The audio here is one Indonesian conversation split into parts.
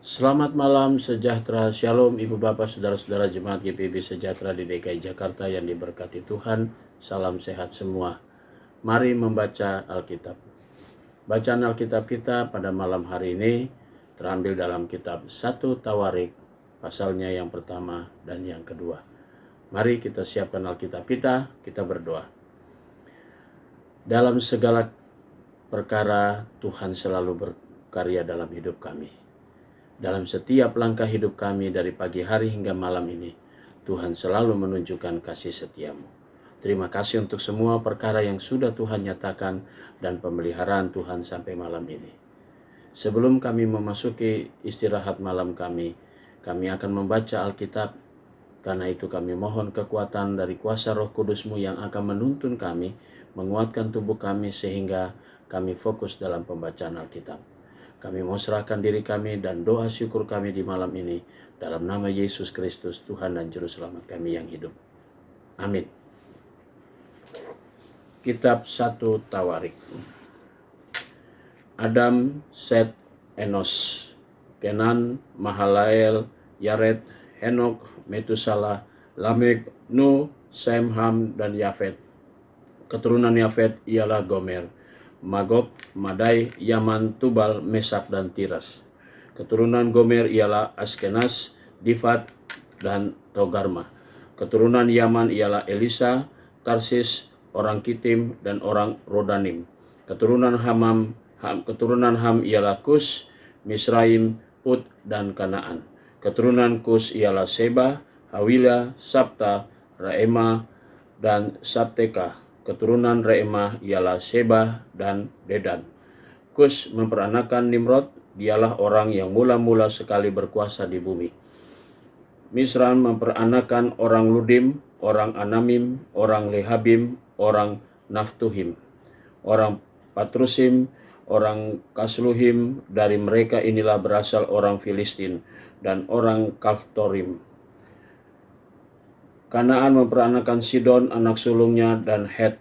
Selamat malam, sejahtera, shalom Ibu Bapak, Saudara-saudara Jemaat GPIB Sejahtera di DKI Jakarta yang diberkati Tuhan. Salam sehat semua. Mari membaca Alkitab. Bacaan Alkitab kita pada malam hari ini terambil dalam kitab 1 Tawarik, pasalnya yang pertama dan yang kedua. Mari kita siapkan Alkitab kita berdoa. Dalam segala perkara Tuhan selalu berkarya dalam hidup kami. Dalam setiap langkah hidup kami dari pagi hari hingga malam ini, Tuhan selalu menunjukkan kasih setiamu. Terima kasih untuk semua perkara yang sudah Tuhan nyatakan dan pemeliharaan Tuhan sampai malam ini. Sebelum kami memasuki istirahat malam kami akan membaca Alkitab. Karena itu kami mohon kekuatan dari kuasa Roh Kudus-Mu yang akan menuntun kami, menguatkan tubuh kami sehingga kami fokus dalam pembacaan Alkitab. Kami mau serahkan diri kami dan doa syukur kami di malam ini dalam nama Yesus Kristus, Tuhan dan Juru Selamat kami yang hidup. Amin. Kitab 1 Tawarik. Adam, Set, Enos, Kenan, Mahalael, Yared, Henok, Metusala, Lamek, Nuh, Sem, Ham, dan Yafet. Keturunan Yafet ialah Gomer, Magog, Madai, Yaman, Tubal, Mesak, dan Tiras. Keturunan Gomer ialah Askenaz, Difat, dan Togarma. Keturunan Yaman ialah Elisa, Tarsis, orang Kitim, dan orang Rodanim. Keturunan Ham ialah Kus, Misraim, Put, dan Kanaan. Keturunan Kus ialah Seba, Hawila, Sabta, Raema, dan Sabteka. Keturunan Reemah ialah Seba dan Dedan. Kus memperanakan Nimrod, dialah orang yang mula-mula sekali berkuasa di bumi. Misran memperanakan orang Ludim, orang Anamim, orang Lehabim, orang Naftuhim, orang Patrusim, orang Kasluhim. Dari mereka inilah berasal orang Filistin dan orang Kaftorim. Kanaan memperanakan Sidon anak sulungnya dan Het,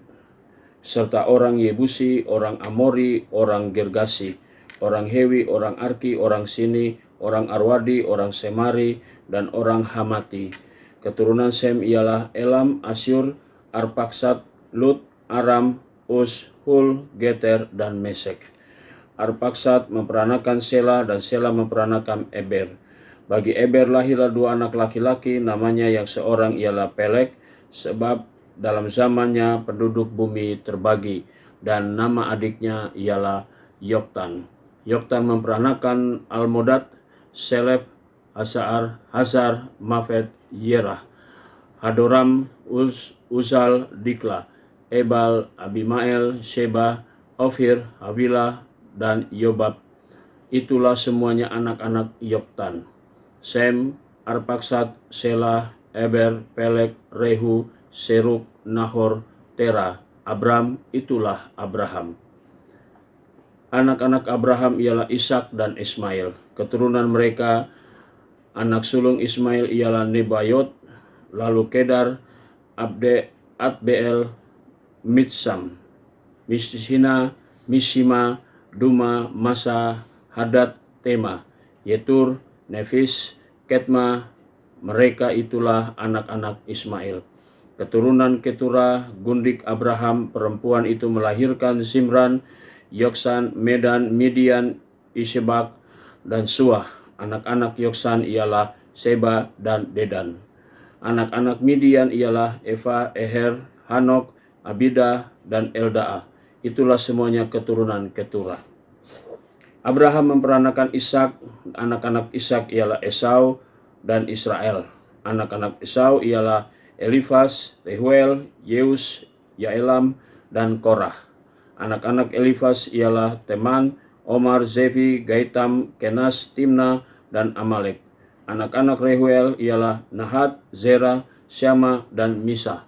serta orang Yebusi, orang Amori, orang Girgasi, orang Hewi, orang Arki, orang Sini, orang Arwadi, orang Semari, dan orang Hamati. Keturunan Sem ialah Elam, Asyur, Arpaksad, Lut, Aram, Us, Hul, Geter, dan Mesek. Arpaksad memperanakan Sela dan Sela memperanakan Eber. Bagi Eber lahirlah dua anak laki-laki, namanya yang seorang ialah Pelek, sebab dalam zamannya penduduk bumi terbagi, dan nama adiknya ialah Yoktan. Yoktan memperanakan Almodad, Selef, Hazar, Mafet, Yerah, Hadoram, Uzal, Dikla, Ebal, Abimael, Sheba, Ofir, Havilah, dan Yobab. Itulah semuanya anak-anak Yoktan. Sem, Arpaksad, Selah, Eber, Pelek, Rehu, Seruk, Nahor, Tera, Abram. Itulah Abraham. Anak-anak Abraham ialah Ishak dan Ismail. Keturunan mereka, anak sulung Ismail ialah Nebayot, lalu Kedar, Adbeel, Mitsam, Mishina, Mishima, Duma, Masa, Hadad, Tema, Yetur, Nefis, Ketma. Mereka itulah anak-anak Ismail. Keturunan Keturah, gundik Abraham, perempuan itu melahirkan Zimran, Yoksan, Medan, Midian, Ishbak, dan Suah. Anak-anak Yoksan ialah Seba dan Dedan. Anak-anak Midian ialah Eva, Eher, Hanok, Abidah, dan Eldaah. Itulah semuanya keturunan Keturah. Abraham memperanakan Ishak. Anak-anak Ishak ialah Esau dan Israel. Anak-anak Esau ialah Elifas, Rehuel, Yeus, Yaelam, dan Korah. Anak-anak Elifas ialah Teman, Omar, Zefi, Gaitam, Kenas, Timna, dan Amalek. Anak-anak Rehuel ialah Nahat, Zera, Syama, dan Misa.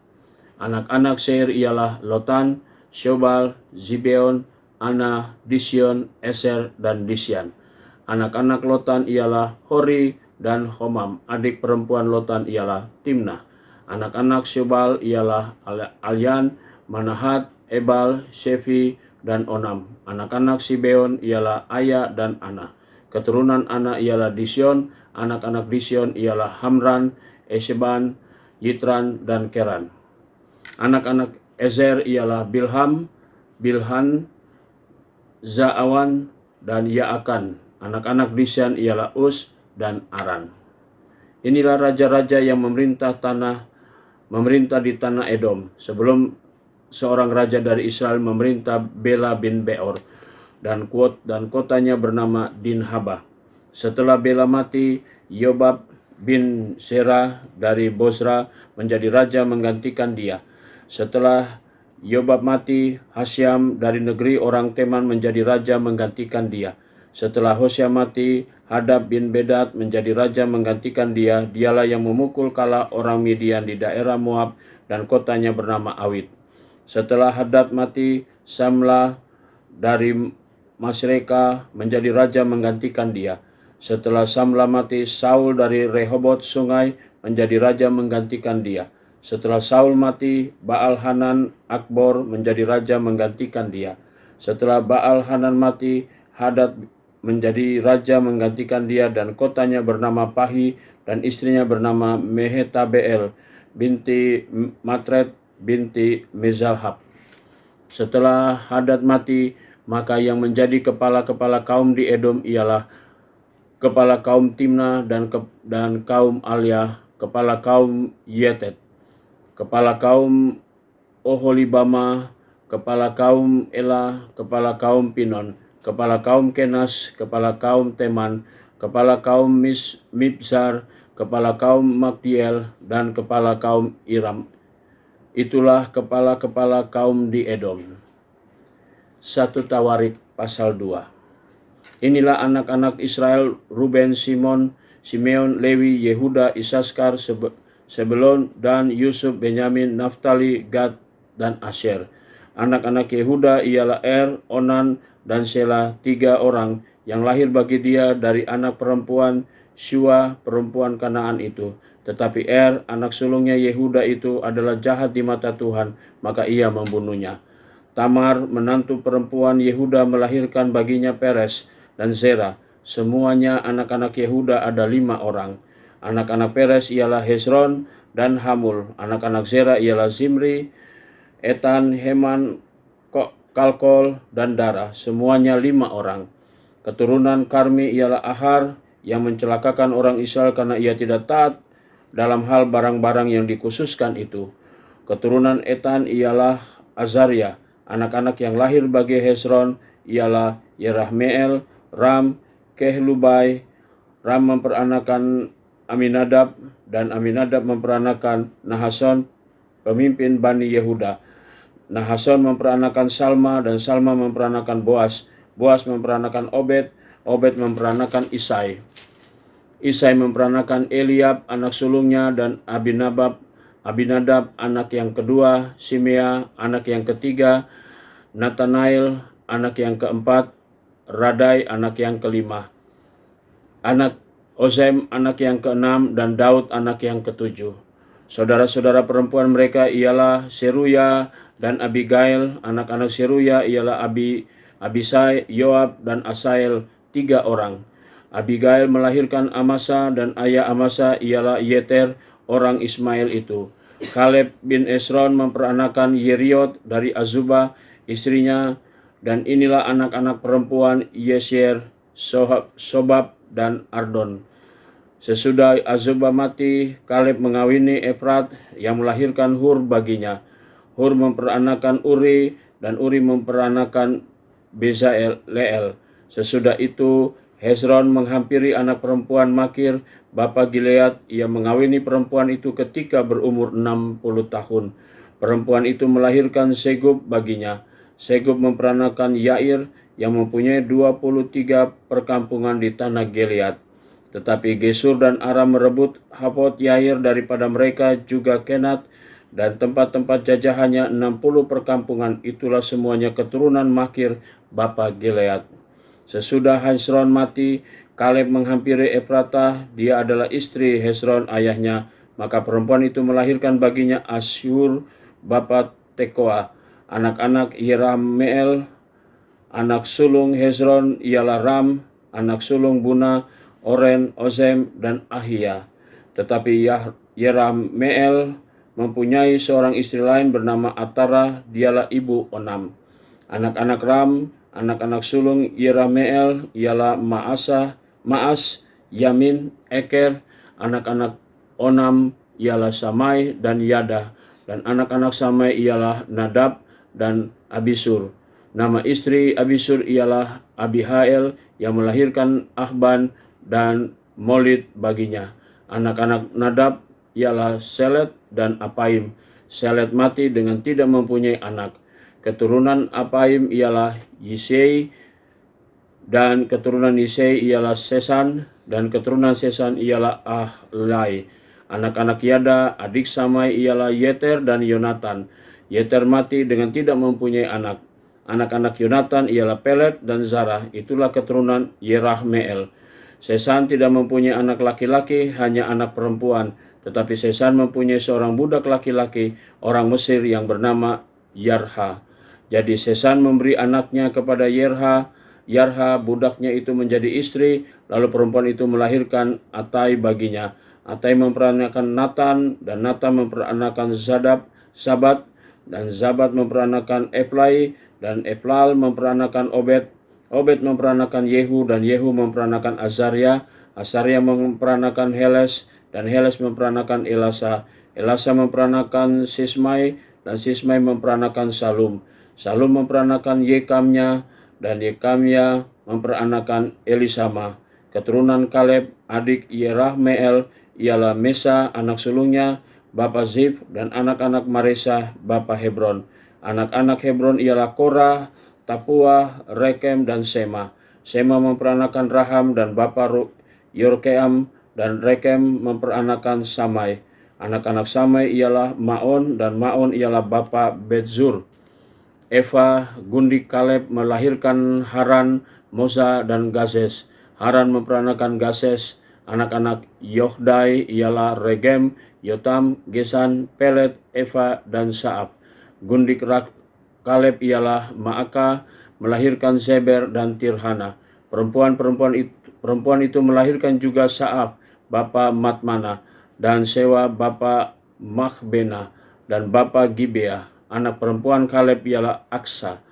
Anak-anak Seir ialah Lotan, Shobal, Zibeon, Ana, Disyon, Eser, dan Disyan. Anak-anak Lotan ialah Hori dan Homam. Adik perempuan Lotan ialah Timnah. Anak-anak Shobal ialah Alyan, Manahat, Ebal, Shefi, dan Onam. Anak-anak Sibeon ialah Aya dan Ana. Keturunan anak ialah Dision, anak-anak Dision ialah Hamran, Esban, Yitran, dan Keran. Anak-anak Ezer ialah Bilham, Bilhan, Zaawan, dan Yaakan. Anak-anak Disyan ialah Us dan Aran. Inilah raja-raja yang memerintah di tanah Edom sebelum seorang raja dari Israel memerintah Bela bin Beor dan kotanya bernama Dinhabah. Setelah Bela mati, Yobab bin Serah dari Bosra menjadi raja menggantikan dia. Setelah Yobab mati, Hasyam dari negeri orang Teman menjadi raja menggantikan dia. Setelah Hosea mati, Hadab bin Bedad menjadi raja menggantikan dia. Dialah yang memukul kalah orang Midian di daerah Moab dan kotanya bernama Awit. Setelah Hadad mati, Samlah dari Masreka menjadi raja menggantikan dia. Setelah Samlah mati, Saul dari Rehobot Sungai menjadi raja menggantikan dia. Setelah Saul mati, Baal Hanan Akbor menjadi raja menggantikan dia. Setelah Baal Hanan mati, Hadad menjadi raja menggantikan dia dan kotanya bernama Pahi dan istrinya bernama Mehetabeel binti Matred binti Mezahab. Setelah Hadad mati, maka yang menjadi kepala-kepala kaum di Edom ialah kepala kaum Timna dan kaum Alia, kepala kaum Yetet, kepala kaum Oholibama, kepala kaum Ela, kepala kaum Pinon, kepala kaum Kenas, kepala kaum Teman, kepala kaum Mibzar, kepala kaum Magdiel, dan kepala kaum Iram. Itulah kepala-kepala kaum di Edom. 1 Tawarik pasal 2. Inilah anak-anak Israel: Ruben, Simeon, Lewi, Yehuda, Isaskar, Sebelon, Dan, Yusuf, Benyamin, Naftali, Gad, dan Asher. Anak-anak Yehuda ialah Onan, dan Sela, 3 orang yang lahir bagi dia dari anak perempuan Shua, perempuan Kanaan itu. Tetapi anak sulungnya Yehuda itu adalah jahat di mata Tuhan, maka ia membunuhnya. Tamar, menantu perempuan Yehuda, melahirkan baginya Peres dan Zera. Semuanya anak-anak Yehuda ada 5 orang. Anak-anak Peres ialah Hezron dan Hamul. Anak-anak Zera ialah Zimri, Etan, Heman, Kalkol, dan Dara. Semuanya 5 orang. Keturunan Karmi ialah Ahar, yang mencelakakan orang Israel karena ia tidak taat dalam hal barang-barang yang dikhususkan itu. Keturunan Etan ialah Azaria. Anak-anak yang lahir bagi Hezron ialah Yerahmeel, Ram, Kehlubai. Ram memperanakan Aminadab, dan Aminadab memperanakan Nahason, pemimpin Bani Yehuda. Nahason memperanakan Salma, dan Salma memperanakan Boas. Boas memperanakan Obed, Obed memperanakan Isai. Isai memperanakan Eliab, anak sulungnya, dan Abinadab, anak yang kedua, Simea, anak yang ketiga, Nathanael, anak yang keempat, Radai, anak yang kelima, anak Ozem, anak yang keenam, dan Daud, anak yang ketujuh. Saudara-saudara perempuan mereka ialah Seruya dan Abigail. Anak-anak Seruya ialah Abisai, Yoab, dan Asael, 3 orang. Abigail melahirkan Amasa, dan ayah Amasa ialah Yeter, orang Ismail itu. Kaleb bin Esron memperanakan Yeriot dari Azubah, istrinya, dan inilah anak-anak perempuan Yesyer, Sobab, dan Ardon. Sesudah Azubah mati, Kaleb mengawini Efrat yang melahirkan Hur baginya. Hur memperanakan Uri, dan Uri memperanakan Bezaleel. Sesudah itu Hezron menghampiri anak perempuan Makir, bapa Gilead. Ia mengawini perempuan itu ketika berumur 60 tahun. Perempuan itu melahirkan Segub baginya. Segub memperanakan Yair yang mempunyai 23 perkampungan di tanah Gilead. Tetapi Gesur dan Aram merebut Havot Yair daripada mereka, juga Kenat, dan tempat-tempat jajahannya 60 perkampungan. Itulah semuanya keturunan Makir, bapa Gilead. Sesudah Hezron mati, Kaleb menghampiri Efratah. Dia adalah istri Hezron ayahnya. Maka perempuan itu melahirkan baginya Asyur, bapa Tekoa. Anak-anak Yerameel, anak sulung Hezron ialah Ram, anak sulung Buna, Oren, Ozem, dan Ahia. Tetapi Yerameel mempunyai seorang istri lain bernama Atara, dialah ibu Onam. Anak-anak Ram, anak-anak sulung Yerameel ialah Maas, Yamin, Eker. Anak-anak Onam ialah Samai dan Yada, dan anak-anak Samai ialah Nadab dan Abisur. Nama istri Abisur ialah Abihail yang melahirkan Ahban dan Molid baginya. Anak-anak Nadab ialah Selet dan Apaim. Selet mati dengan tidak mempunyai anak. Keturunan Apaim ialah Yisei, dan keturunan Yisei ialah Sesan, dan keturunan Sesan ialah Ahlai. Anak-anak Yada, adik Samai ialah Yeter dan Yonatan. Yeter mati dengan tidak mempunyai anak. Anak-anak Yonatan ialah Pelet dan Zarah. Itulah keturunan Yerahmeel. Sesan tidak mempunyai anak laki-laki, hanya anak perempuan. Tetapi Sesan mempunyai seorang budak laki-laki, orang Mesir yang bernama Yarha. Jadi Sesan memberi anaknya kepada Yarha, budaknya itu menjadi istri, lalu perempuan itu melahirkan Atai baginya. Atai memperanakan Natan, dan Natan memperanakan Zabat, dan Zabat memperanakan Eflai, dan Eflal memperanakan Obed. Obed memperanakan Yehu, dan Yehu memperanakan Azaria. Azaria memperanakan Heles, dan Heles memperanakan Elasa. Elasa memperanakan Sismai, dan Sismai memperanakan Salum. Salum memperanakan Yekamnya, dan Yekamnya memperanakan Elisama. Keturunan Kaleb, adik Yerahmeel, ialah Mesa, anak sulungnya, bapa Zif, dan anak-anak Maresa, bapa Hebron. Anak-anak Hebron ialah Korah, Tapuah, Rekem, dan Sema. Sema memperanakan Raham dan bapa Yorkeam, dan Rekem memperanakan Samai. Anak-anak Samai ialah Maon, dan Maon ialah bapa Betzur. Eva, gundik Kaleb, melahirkan Haran, Moza, dan Gazes. Haran memperanakan Gazes. Anak-anak Yohdai ialah Regem, Yotam, Gesan, Pelet, Eva, dan Saab. Gundik Kaleb ialah Maaka, melahirkan Zeber dan Tirhana. Perempuan itu melahirkan juga Saab, bapa Matmana, dan Sewa, bapa Mahbena, dan bapa Gibeah. Anak perempuan Kaleb ialah Aksa.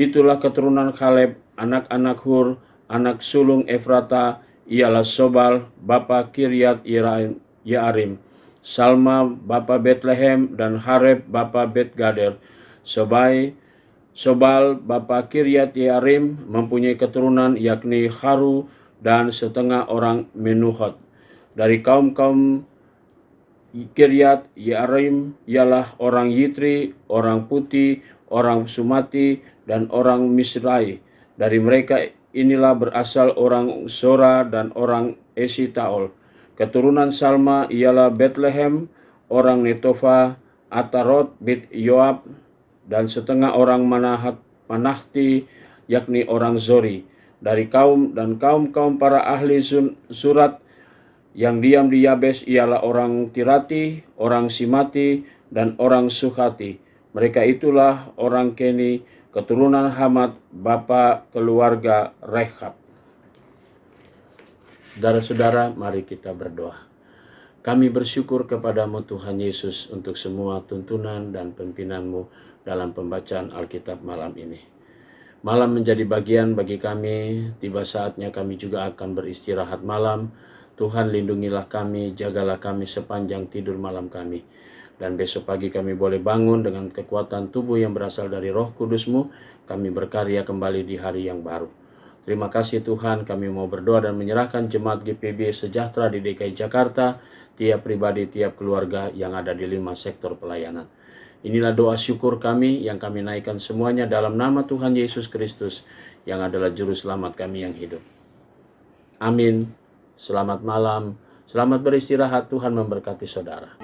Itulah keturunan Kaleb. Anak-anak Hur, anak sulung Efrata, ialah Sobal, bapa Kiryat Yearim. Salma, bapa Betlehem, dan Hareb, bapa Bet-Gader. Sobal, bapa Kiryat Yearim, mempunyai keturunan yakni Haru dan setengah orang Menuhot. Dari kaum-kaum Kiryat Yearim ialah orang Yitri, orang Puti, orang Sumati, dan orang Misrai. Dari mereka inilah berasal orang Zora dan orang Esitaol. Keturunan Salma ialah Betlehem, orang Netofa, Atarot, Bit Yoab, dan setengah orang Manahti, yakni orang Zori. Dari kaum para ahli surat yang diam di Yabes ialah orang Tirati, orang Simati, dan orang Suhati. Mereka itulah orang Keni, keturunan Hamad, bapa keluarga Rehab. Saudara-saudara, mari kita berdoa. Kami bersyukur kepadamu Tuhan Yesus untuk semua tuntunan dan pimpinan-Mu dalam pembacaan Alkitab malam ini. Malam menjadi bagian bagi kami, tiba saatnya kami juga akan beristirahat malam. Tuhan lindungilah kami, jagalah kami sepanjang tidur malam kami. Dan besok pagi kami boleh bangun dengan kekuatan tubuh yang berasal dari Roh Kudus-Mu. Kami berkarya kembali di hari yang baru. Terima kasih Tuhan, kami mau berdoa dan menyerahkan jemaat GPB Sejahtera di DKI Jakarta, tiap pribadi, tiap keluarga yang ada di 5 sektor pelayanan. Inilah doa syukur kami yang kami naikkan semuanya dalam nama Tuhan Yesus Kristus yang adalah Juru Selamat kami yang hidup. Amin. Selamat malam, selamat beristirahat, Tuhan memberkati saudara.